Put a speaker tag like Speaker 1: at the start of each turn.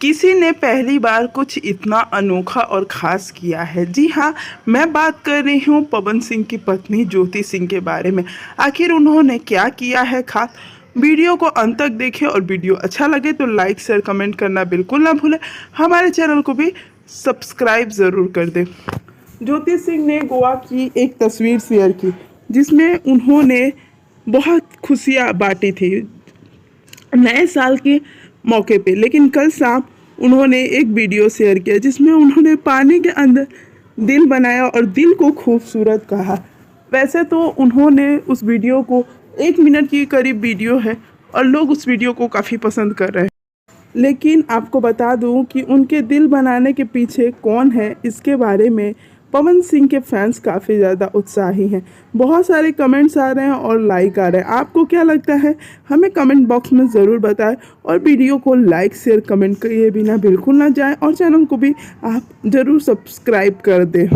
Speaker 1: किसी ने पहली बार कुछ इतना अनोखा और ख़ास किया है। जी हाँ, मैं बात कर रही हूँ पवन सिंह की पत्नी ज्योति सिंह के बारे में। आखिर उन्होंने क्या किया है ख़ास? वीडियो को अंत तक देखें और वीडियो अच्छा लगे तो लाइक शेयर कमेंट करना बिल्कुल ना भूलें। हमारे चैनल को भी सब्सक्राइब ज़रूर कर दें। ज्योति सिंह ने गोवा की एक तस्वीर शेयर की जिसमें उन्होंने बहुत खुशियाँ बांटी थी नए साल के मौके पे। लेकिन कल शाम उन्होंने एक वीडियो शेयर किया जिसमें उन्होंने पानी के अंदर दिल बनाया और दिल को खूबसूरत कहा। वैसे तो उन्होंने उस वीडियो को 1 मिनट की करीब वीडियो है और लोग उस वीडियो को काफ़ी पसंद कर रहे हैं। लेकिन आपको बता दूं कि उनके दिल बनाने के पीछे कौन है, इसके बारे में पवन सिंह के फैंस काफ़ी ज़्यादा उत्साही हैं। बहुत सारे कमेंट्स आ रहे हैं और लाइक आ रहे हैं। आपको क्या लगता है हमें कमेंट बॉक्स में ज़रूर बताएं और वीडियो को लाइक शेयर कमेंट किए बिना बिल्कुल ना जाएं और चैनल को भी आप ज़रूर सब्सक्राइब कर दें।